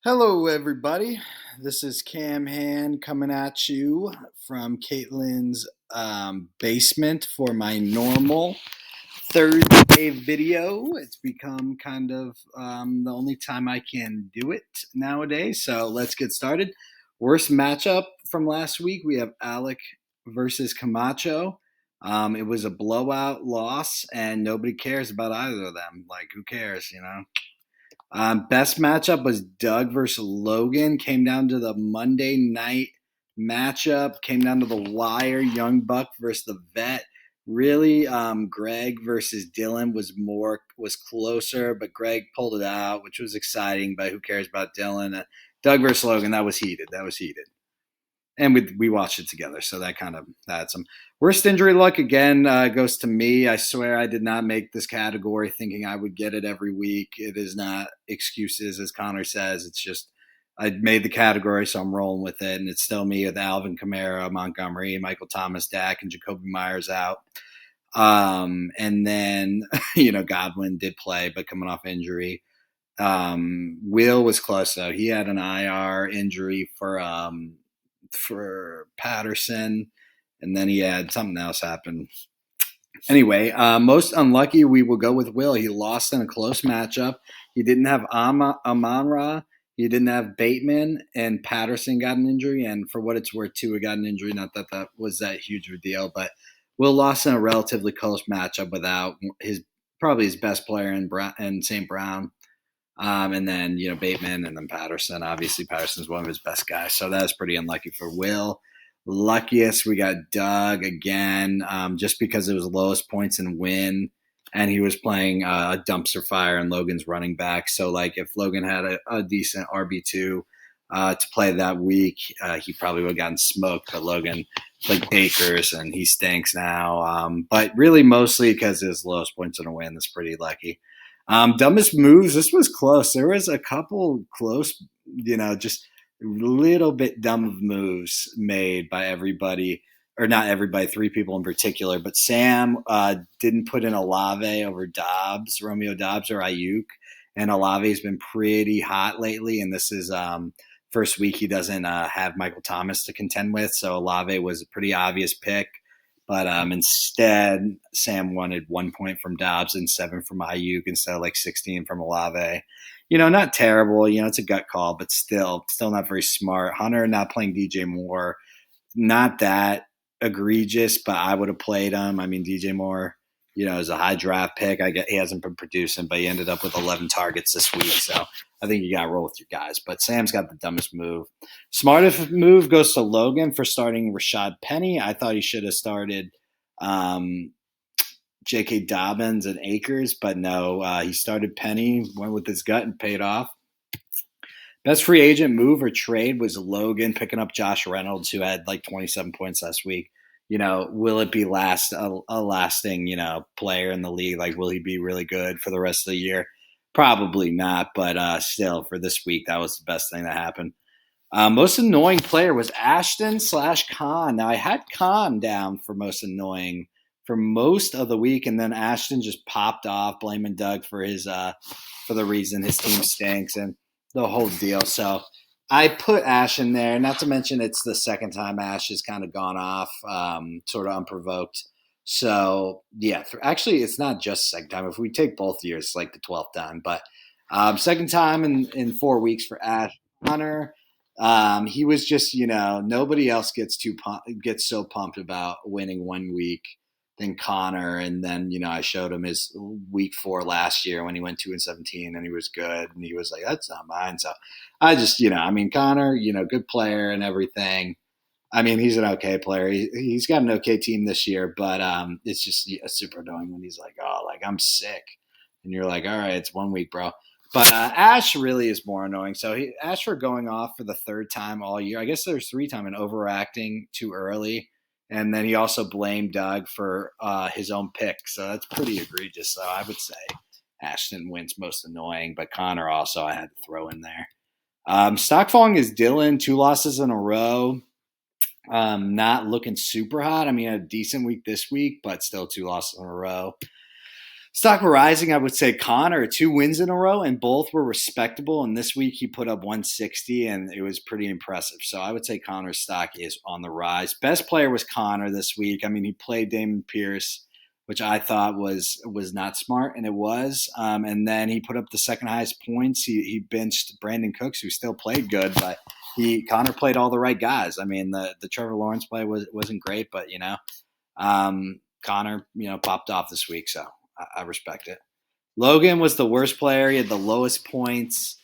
Hello, everybody. This is Cam Han coming at you from Caitlin's basement for my normal Thursday video. It's become kind of the only time I can do it nowadays. So let's get started. Worst matchup from last week, we have Alec versus Camacho. It was a blowout loss, and nobody cares about either of them. Like, who cares, you know? Best matchup was Doug versus Logan. Came down to the Monday night matchup. Came down to the wire. Young Buck versus the Vet. Really, Greg versus Dylan was closer, but Greg pulled it out, which was exciting. But who cares about Dylan? Doug versus Logan, that was heated. That was heated, and we watched it together, so that kind of had some. Worst injury luck again goes to me. I swear I did not make this category thinking I would get it every week. It is not excuses, as Connor says. It's just I made the category, so I'm rolling with it, and it's still me with Alvin Kamara, Montgomery, Michael Thomas, Dak, and Jacoby Myers out. And then Godwin did play, but coming off injury. Will was close though. He had an IR injury for Patterson, and then he had something else happen. Anyway, most unlucky, we will go with Will. He lost in a close matchup. He didn't have Amon-Ra. He didn't have Bateman, and Patterson got an injury. And for what it's worth, Tua got an injury. Not that that was that huge of a deal, but Will lost in a relatively close matchup without probably his best player in St. Brown. And then, Bateman and then Patterson. Obviously, Patterson's one of his best guys. So that was pretty unlucky for Will. Luckiest, we got Doug again, just because it was lowest points and win. And he was playing a dumpster fire and Logan's running back. So, like, if Logan had a decent RB2 to play that week, he probably would have gotten smoked. But Logan, like Akers, and he stinks now. But really, mostly because his lowest points in a win. That's pretty lucky. Dumbest moves. This was close. There was a couple close, just little bit dumb moves made by everybody, or not everybody, three people in particular. But Sam didn't put in Olave over Romeo Dobbs or Ayuk, and Olave's been pretty hot lately. And this is first week he doesn't have Michael Thomas to contend with, so Olave was a pretty obvious pick. But instead, Sam wanted 1 point from Dobbs and 7 from Ayuk instead of like 16 from Olave. Not terrible. It's a gut call, but still not very smart. Hunter not playing DJ Moore, not that egregious, but I would have played him. I mean, DJ Moore, is a high draft pick. I get he hasn't been producing, but he ended up with 11 targets this week. So I think you got to roll with your guys. But Sam's got the dumbest move. Smartest move goes to Logan for starting Rashad Penny. I thought he should have started J.K. Dobbins and Akers, but no, he started Penny, went with his gut and paid off. Best free agent move or trade was Logan picking up Josh Reynolds, who had like 27 points last week. Will it be a lasting, player in the league? Like, will he be really good for the rest of the year? Probably not, but still, for this week, that was the best thing that happened. Most annoying player was Ashton/Khan. Now, I had Khan down for most annoying for most of the week, and then Ashton just popped off, blaming Doug for for the reason his team stinks and the whole deal. So I put Ash in there, not to mention it's the second time Ash has kind of gone off, sort of unprovoked. So, yeah, actually, it's not just the second time. If we take both years, it's like the 12th time. But second time in 4 weeks for Ash. Hunter, he was just, nobody else gets so pumped about winning 1 week than Connor. And then, I showed him his week 4 last year when he went 2-17 and he was good. And he was like, that's not mine. So I just, Connor, good player and everything. I mean, he's an okay player. He's got an okay team this year, but it's just super annoying when he's like, oh, like I'm sick. And you're like, all right, it's 1 week, bro. But Ash really is more annoying. So Ash for going off for the third time all year. I guess there's 3 times and overacting too early. And then he also blamed Doug for his own pick. So that's pretty egregious. So I would say Ashton wins most annoying, but Connor also I had to throw in there. Stock falling is Dylan, 2 losses in a row. Not looking super hot. I mean, a decent week this week, but still 2 losses in a row. Stock rising, I would say Connor, 2 wins in a row, and both were respectable. And this week he put up 160, and it was pretty impressive. So I would say Connor's stock is on the rise. Best player was Connor this week. I mean, he played Damon Pierce, which I thought was not smart, and it was. And then he put up the second highest points. He benched Brandon Cooks, who still played good, but Connor played all the right guys. I mean, the Trevor Lawrence play wasn't great, but Connor popped off this week, so I respect it. Logan was the worst player. He had the lowest points.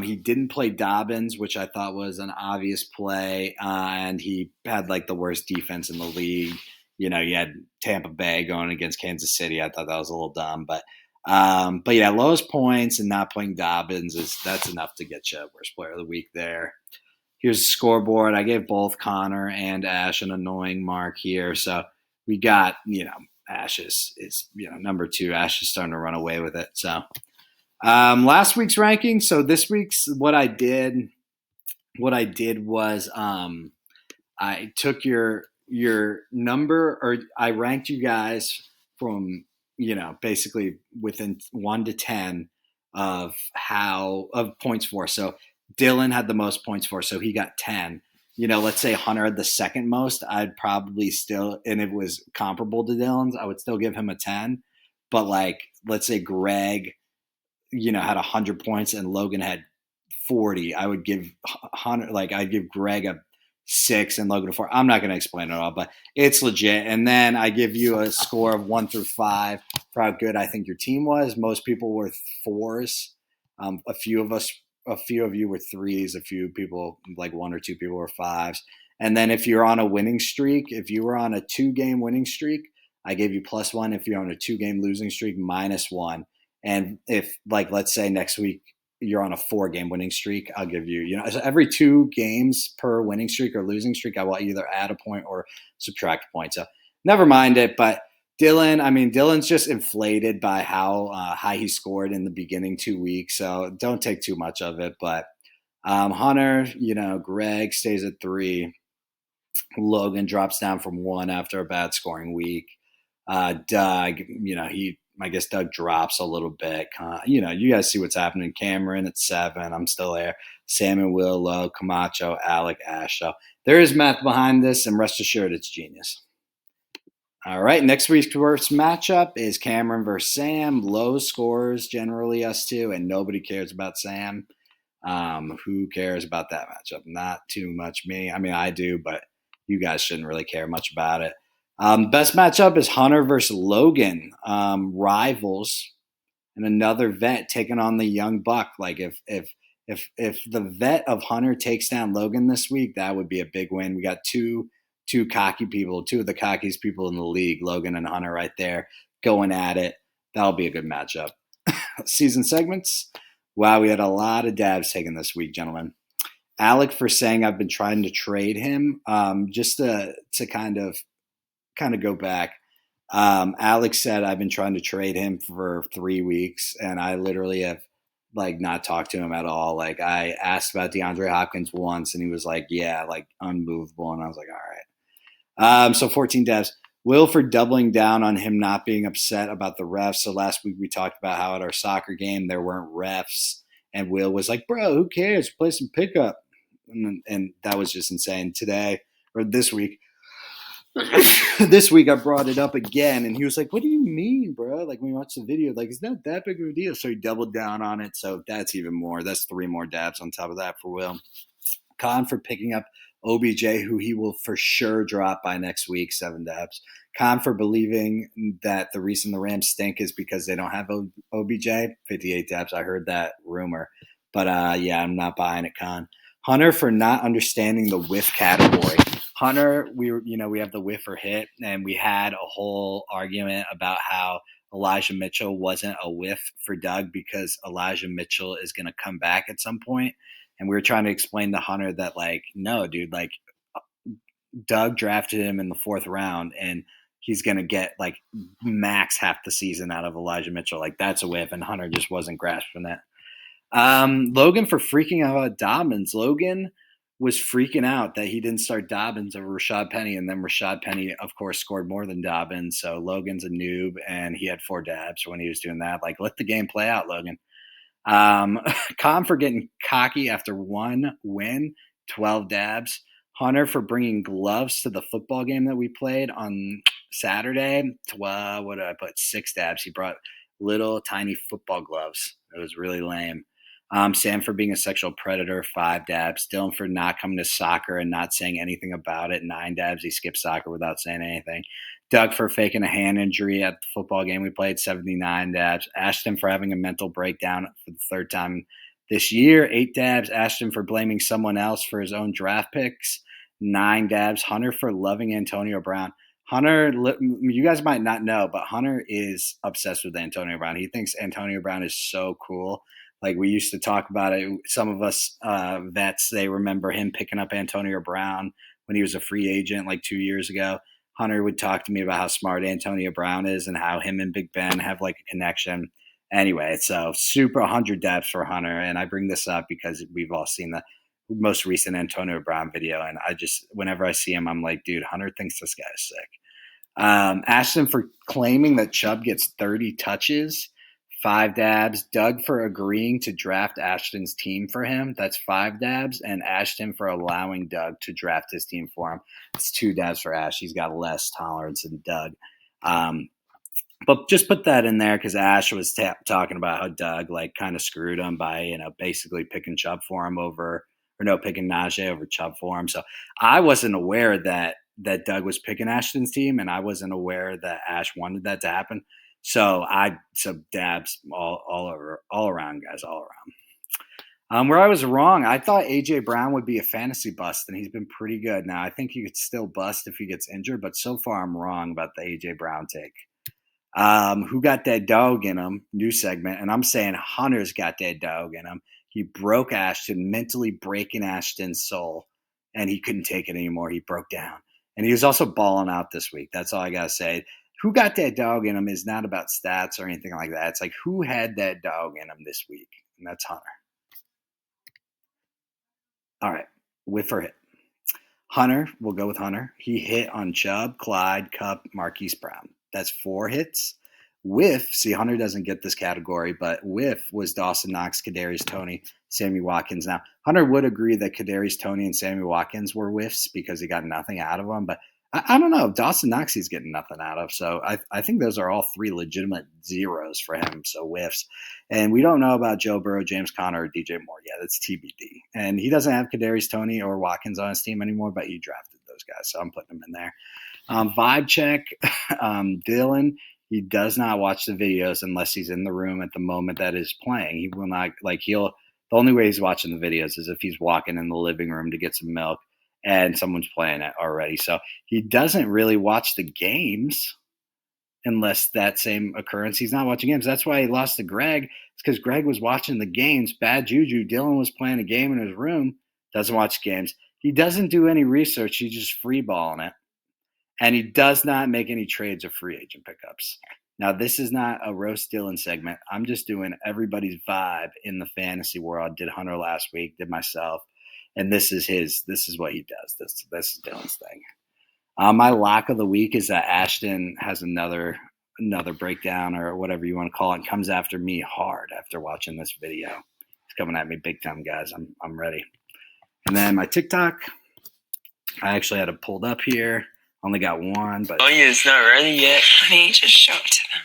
He didn't play Dobbins, which I thought was an obvious play, and he had like the worst defense in the league. You had Tampa Bay going against Kansas City. I thought that was a little dumb, but yeah, lowest points and not playing Dobbins that's enough to get you worst player of the week there. Here's the scoreboard. I gave both Connor and Ash an annoying mark here, so we got Ash is number 2. Ash is starting to run away with it. So last week's ranking. So this week's what I did was I took your number, or I ranked you guys from basically within 1 to 10 of points for. So Dylan had the most points for, so he got 10. Let's say Hunter had the second most, I'd probably still, and it was comparable to Dylan's, I would still give him a 10. But like, let's say Greg, had 100 points and Logan had 40. I would give Hunter, I'd give Greg a 6 and Logan a 4. I'm not going to explain it all, but it's legit. And then I give you a score of 1 through 5 for how good I think your team was. Most people were 4s. A few of you were 3s. A few people, like 1 or 2 people, were 5s. And then if you're on a winning streak, if you were on a 2-game winning streak, I gave you +1. If you're on a 2-game losing streak, -1. And if, let's say next week you're on a 4-game winning streak, I'll give you, so every 2 games per winning streak or losing streak, I will either add a point or subtract a point. So never mind it. But Dylan's just inflated by how high he scored in the beginning 2 weeks. So don't take too much of it. But Hunter, Greg stays at 3. Logan drops down from 1 after a bad scoring week. Doug, I guess Doug drops a little bit. You guys see what's happening. Cameron at 7. I'm still there. Sam and Will low. Camacho, Alec, Ash. So there is math behind this, and rest assured it's genius. All right, next week's first matchup is Cameron versus Sam. Low scores, generally us two, and nobody cares about Sam. Who cares about that matchup? Not too much me. I mean, I do, but you guys shouldn't really care much about it. Best matchup is Hunter versus Logan, rivals, and another vet taking on the young buck. Like if the vet of Hunter takes down Logan this week, that would be a big win. We got two cocky people, 2 of the cockiest people in the league, Logan and Hunter, right there going at it. That'll be a good matchup. Season segments. Wow, we had a lot of dabs taken this week, gentlemen. Alec for saying I've been trying to trade him. Just to kind of go back. Alex said I've been trying to trade him for 3 weeks, and I literally have not talked to him at all. I asked about DeAndre Hopkins once, and he was like, yeah, unmovable. And I was like, all right. So 14 devs. Will for doubling down on him not being upset about the refs. So last week we talked about how at our soccer game there weren't refs, and Will was like, bro, who cares? Play some pickup. And that was just insane. Today, or this week, I brought it up again, and he was like, what do you mean, bro? When we watched the video, it's not that big of a deal. So he doubled down on it. So that's even more. That's 3 more dabs on top of that for Will. Con for picking up OBJ, who he will for sure drop by next week, 7 dabs. Con for believing that the reason the Rams stink is because they don't have OBJ, 58 dabs. I heard that rumor. But yeah, I'm not buying it, Con. Hunter for not understanding the whiff category. Hunter, we have the whiff or hit, and we had a whole argument about how Elijah Mitchell wasn't a whiff for Doug because Elijah Mitchell is going to come back at some point. And we were trying to explain to Hunter that, no, dude, Doug drafted him in the 4th round, and he's going to get, max half the season out of Elijah Mitchell. That's a whiff, and Hunter just wasn't grasping that. Logan for freaking out about Dobbins. Logan was freaking out that he didn't start Dobbins over Rashad Penny, and then Rashad Penny, of course, scored more than Dobbins. So Logan's a noob, and he had 4 dabs when he was doing that. Like, let the game play out, Logan. Con for getting cocky after 1 win, 12 dabs. Hunter for bringing gloves to the football game that we played on Saturday. What did I put? 6 dabs. He brought little tiny football gloves. It was really lame. Sam for being a sexual predator, 5 dabs. Dylan for not coming to soccer and not saying anything about it, 9 dabs. He skipped soccer without saying anything. Doug for faking a hand injury at the football game we played, 79 dabs. Ashton for having a mental breakdown for the 3rd time this year, 8 dabs. Ashton for blaming someone else for his own draft picks, 9 dabs. Hunter for loving Antonio Brown. Hunter, you guys might not know, but Hunter is obsessed with Antonio Brown. He thinks Antonio Brown is so cool. Like, we used to talk about it. Some of us vets, they remember him picking up Antonio Brown when he was a free agent like 2 years ago. Hunter would talk to me about how smart Antonio Brown is and how him and Big Ben have like a connection. Anyway, so super 100 depths for Hunter. And I bring this up because we've all seen the most recent Antonio Brown video. And I just, whenever I see him, I'm like, dude, Hunter thinks this guy is sick. Ashton for claiming that Chubb gets 30 touches, 5 dabs. Doug for agreeing to draft Ashton's team for him. That's 5 dabs. And Ashton for allowing Doug to draft his team for him. It's 2 dabs for Ash. He's got less tolerance than Doug. But just put that in there because Ash was talking about how Doug like kind of screwed him by, basically picking Chubb for him picking Najee over Chubb for him. So I wasn't aware that Doug was picking Ashton's team, and I wasn't aware that Ash wanted that to happen. So dabs all around, guys, all around. Where I was wrong, I thought AJ Brown would be a fantasy bust, and he's been pretty good. Now I think he could still bust if he gets injured, but so far I'm wrong about the AJ Brown take. Who got that dog in him? New segment, and I'm saying Hunter's got that dog in him. He broke Ashton, mentally breaking Ashton's soul, and he couldn't take it anymore. He broke down. And he was also balling out this week. That's all I got to say. Who got that dog in him is not about stats or anything like that. It's like, who had that dog in him this week? And that's Hunter. All right. Whiff or hit. Hunter, we'll go with Hunter. He hit on Chubb, Clyde, Kupp, Marquise Brown. That's 4 hits. Whiff, see, Hunter doesn't get this category, but whiff was Dawson Knox, Kadarius Toney, Sammy Watkins. Now, Hunter would agree that Kadarius Toney and Sammy Watkins were whiffs because he got nothing out of them, but I don't know. Dawson Knox he's getting nothing out of, so I think those are all 3 legitimate zeros for him, so whiffs. And we don't know about Joe Burrow, James Conner, or DJ Moore yet. It's TBD. And he doesn't have Kadarius Toney or Watkins on his team anymore, but he drafted those guys, so I'm putting them in there. Vibe check, Dylan. He does not watch the videos unless he's in the room at the moment that is playing. He will not the only way he's watching the videos is if he's walking in the living room to get some milk and someone's playing it already. So he doesn't really watch the games unless that same occurrence. He's not watching games. That's why he lost to Greg. It's because Greg was watching the games. Bad juju. Dylan was playing a game in his room, doesn't watch games. He doesn't do any research. He's just freeballing it. And he does not make any trades or free agent pickups. Now, this is not a roast Dylan segment. I'm just doing everybody's vibe in the fantasy world. Did Hunter last week, did myself. And this is what he does. This is Dylan's thing. My lock of the week is that Ashton has another breakdown or whatever you want to call it, and comes after me hard after watching this video. He's coming at me big time, guys. I'm ready. And then my TikTok, I actually had it pulled up here. Only got one, but oh yeah, it's not ready yet. Honey, just show it to them.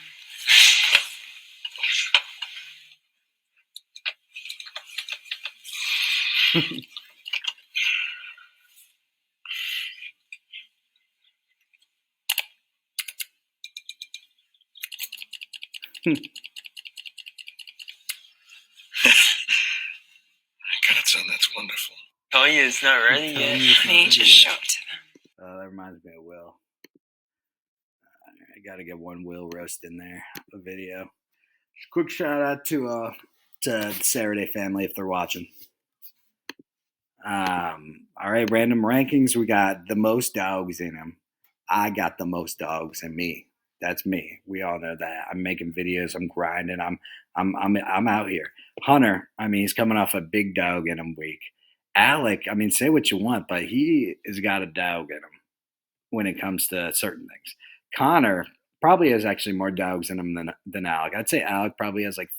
Godson, that's wonderful. Oh yeah, it's not ready yet. Honey, just show it to them. That reminds me of Will. I got to get one Will roast in there, a video. Quick shout out to the Saturday family if they're watching. All right, random rankings. We got the most dogs in him. I got the most dogs in me. That's me. We all know that. I'm making videos. I'm grinding. I'm out here. Hunter. I mean, he's coming off a big dog in him week. Alec, I mean, say what you want, but he has got a dog in him when it comes to certain things. Connor probably has actually more dogs in him than Alec. I'd say Alec probably has like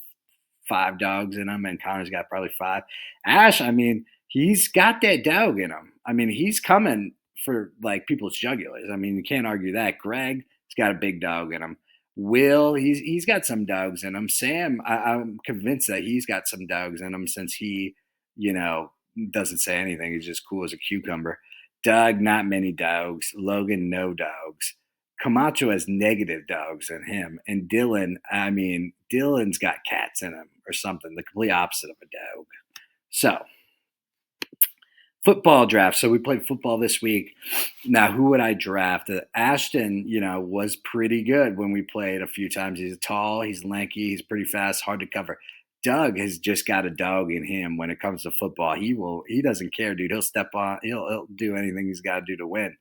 5 dogs in him, and Connor's got probably 5. Ash, I mean, he's got that dog in him. I mean, he's coming for like people's jugulars. I mean, you can't argue that. Greg, he's got a big dog in him. Will, he's got some dogs in him. Sam, I'm convinced that he's got some dogs in him since he, you know, doesn't say anything. He's just cool as a cucumber. Doug, not many dogs. Logan, no dogs. Camacho has negative dogs in him. And Dylan, I mean, Dylan's got cats in him or something, the complete opposite of a dog. So, football draft. So we played football this week. Now, who would I draft? Ashton, was pretty good when we played a few times. He's tall, he's lanky, he's pretty fast, hard to cover. Doug has just got a dog in him when it comes to football. He doesn't care, dude. He'll step on, he'll do anything he's got to do to win.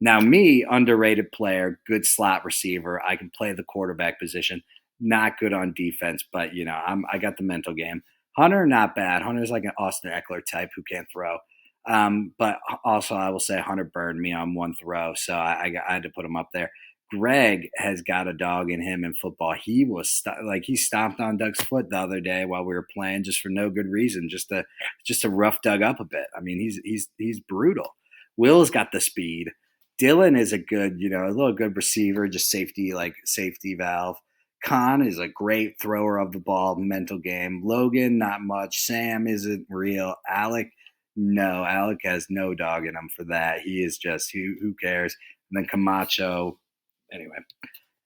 Now, me, underrated player, good slot receiver. I can play the quarterback position. Not good on defense, but I got the mental game. Hunter, not bad. Hunter's like an Austin Eckler type who can't throw. But also, I will say Hunter burned me on one throw, so I had to put him up there. Greg has got a dog in him in football. He was he stomped on Doug's foot the other day while we were playing, just for no good reason, just to rough Doug up a bit. I mean, he's brutal. Will's got the speed. Dylan is a good, a little good receiver, just safety valve. Khan is a great thrower of the ball, mental game. Logan, not much. Sam isn't real. Alec, no. Alec has no dog in him for that. He is just, who cares? And then Camacho, anyway.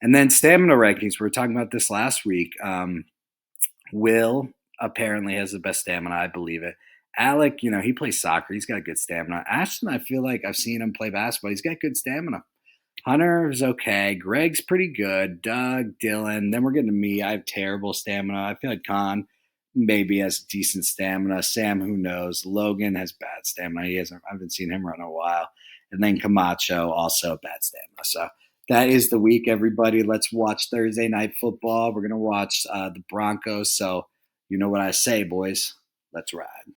And then stamina rankings. We were talking about this last week. Will apparently has the best stamina. I believe it. Alec, he plays soccer. He's got good stamina. Ashton, I feel like I've seen him play basketball. He's got good stamina. Hunter is okay. Greg's pretty good. Doug, Dylan. Then we're getting to me. I have terrible stamina. I feel like Khan maybe has decent stamina. Sam, who knows? Logan has bad stamina. I haven't seen him run in a while. And then Camacho, also bad stamina. So that is the week, everybody. Let's watch Thursday night football. We're going to watch the Broncos. So you know what I say, boys. Let's ride.